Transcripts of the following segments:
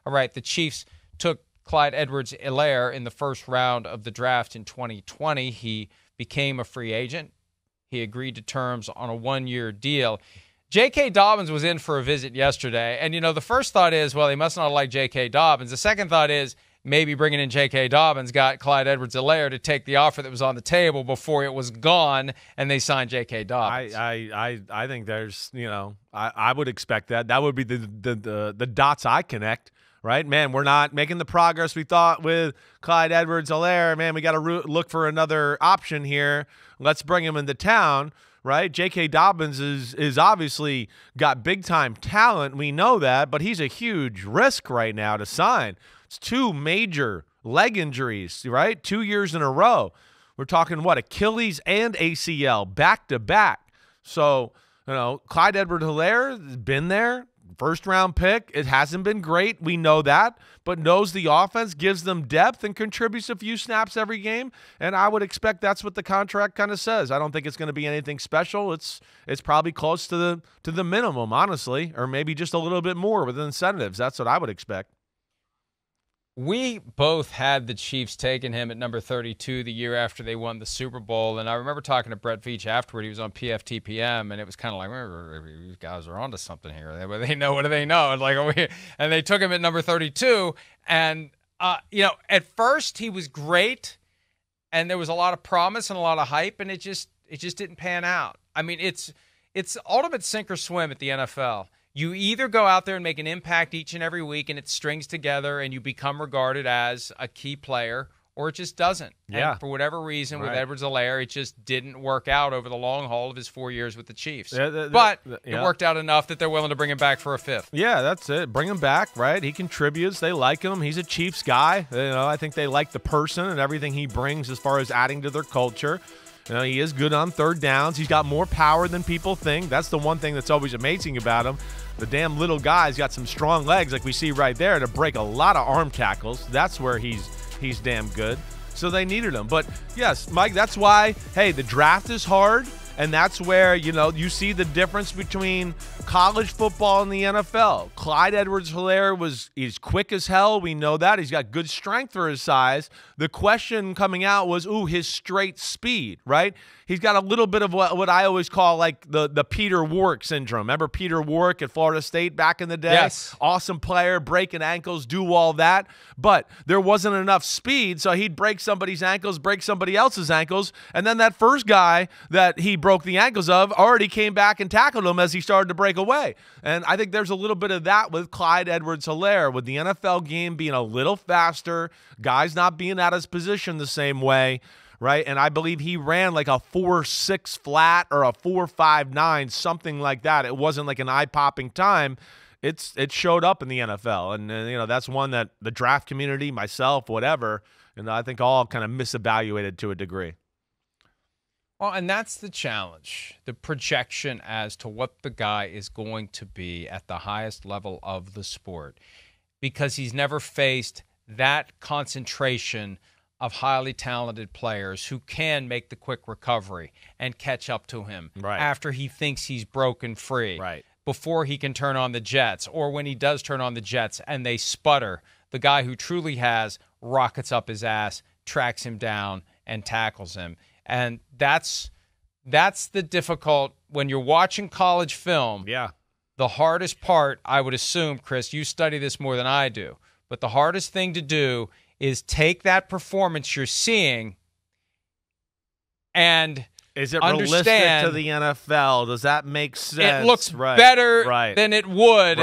all right, the Chiefs took Clyde Edwards-Helaire in the first round of the draft in 2020. He became a free agent. He agreed to terms on a one-year deal. J.K. Dobbins was in for a visit yesterday, and, the first thought is, well, he must not like J.K. Dobbins. The second thought is maybe bringing in J.K. Dobbins got Clyde Edwards-Helaire to take the offer that was on the table before it was gone, and they signed J.K. Dobbins. I think there's, I would expect that. That would be the dots I connect. Right, man, we're not making the progress we thought with Clyde Edwards-Helaire. Man, we got to look for another option here. Let's bring him into town, right? J.K. Dobbins is obviously got big-time talent. We know that, but he's a huge risk right now to sign. It's 2 major leg injuries, right? 2 years in a row. We're talking, Achilles and ACL back-to-back. So, Clyde Edwards-Helaire has been there. First-round pick. It hasn't been great. We know that, but knows the offense, gives them depth, and contributes a few snaps every game. And I would expect that's what the contract kind of says. I don't think it's going to be anything special. It's probably close to the minimum, honestly, or maybe just a little bit more with incentives. That's what I would expect. We both had the Chiefs taking him at number 32 the year after they won the Super Bowl, and I remember talking to Brett Veach afterward. He was on PFTPM, and it was kind of like, these guys are onto something here. They know, what do they know? And they took him at number 32, and at first he was great, and there was a lot of promise and a lot of hype, and it just didn't pan out. I mean, it's ultimate sink or swim at the NFL. You either go out there and make an impact each and every week and it strings together and you become regarded as a key player, or it just doesn't. Yeah. And for whatever reason, with Edwards-Helaire, it just didn't work out over the long haul of his 4 years with the Chiefs. But it worked out enough that they're willing to bring him back for a 5th. Yeah, that's it. Bring him back, right? He contributes. They like him. He's a Chiefs guy. I think they like the person and everything he brings as far as adding to their culture. He is good on third downs. He's got more power than people think. That's the one thing that's always amazing about him. The damn little guy's got some strong legs, like we see right there, to break a lot of arm tackles. That's where he's damn good. So they needed him. But, yes, Mike, that's why, hey, the draft is hard, and that's where, you see the difference between college football and the NFL. Clyde Edwards-Helaire he's quick as hell. We know that. He's got good strength for his size. The question coming out was, his straight speed, right? He's got a little bit of what I always call like the Peter Warrick syndrome. Remember Peter Warrick at Florida State back in the day? Yes. Awesome player, breaking ankles, do all that. But there wasn't enough speed, so he'd break somebody's ankles, break somebody else's ankles, and then that first guy that he broke the ankles of already came back and tackled him as he started to break away. And I think there's a little bit of that with Clyde Edwards-Helaire, with the NFL game being a little faster, guys not being out of his position the same way. Right, and I believe he ran like a 4.6 flat or a 4.59, something like that. It wasn't like an eye-popping time. It showed up in the NFL, and that's one that the draft community, myself, whatever, I think all kind of misevaluated to a degree. Well, and that's the challenge, the projection as to what the guy is going to be at the highest level of the sport, because he's never faced that concentration of highly talented players who can make the quick recovery and catch up to him after he thinks he's broken free, before he can turn on the jets, or when he does turn on the jets and they sputter. The guy who truly has rockets up his ass, tracks him down, and tackles him. And that's the difficult, when you're watching college film, the hardest part, I would assume, Chris, you study this more than I do, but the hardest thing to do is take that performance you're seeing and is it realistic to the NFL? Does that make sense? It looks better than it would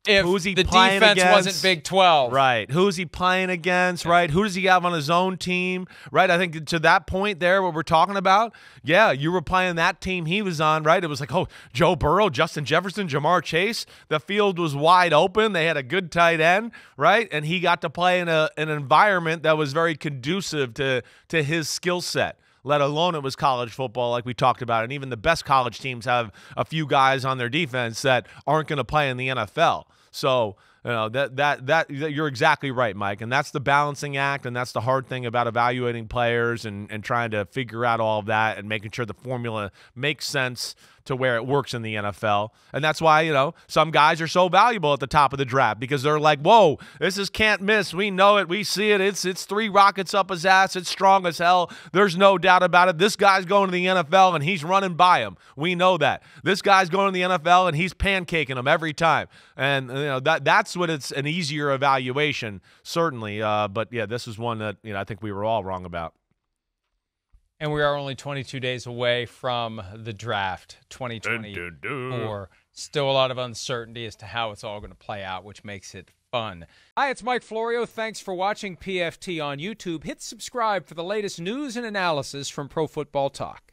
if the defense wasn't Big 12. Right. Who's he playing against? Right. Who does he have on his own team? Right. I think to that point there, what we're talking about, you were playing that team he was on, right? It was like, Joe Burrow, Justin Jefferson, Jamar Chase. The field was wide open. They had a good tight end, right? And he got to play in an environment that was very conducive to his skill set. Let alone it was college football like we talked about. And even the best college teams have a few guys on their defense that aren't going to play in the NFL. So, that you're exactly right, Mike. And that's the balancing act, and that's the hard thing about evaluating players and trying to figure out all of that and making sure the formula makes sense. to where it works in the NFL. And that's why, some guys are so valuable at the top of the draft because they're like, whoa, this is can't miss. We know it. We see it. It's 3 rockets up his ass. It's strong as hell. There's no doubt about it. This guy's going to the NFL and he's running by him. We know that. This guy's going to the NFL and he's pancaking them every time. And, that's what it's an easier evaluation, certainly. But, yeah, this is one that, I think we were all wrong about. And we are only 22 days away from the draft 2024. Still a lot of uncertainty as to how it's all going to play out, which makes it fun. Hi, it's Mike Florio. Thanks for watching PFT on YouTube. Hit subscribe for the latest news and analysis from Pro Football Talk.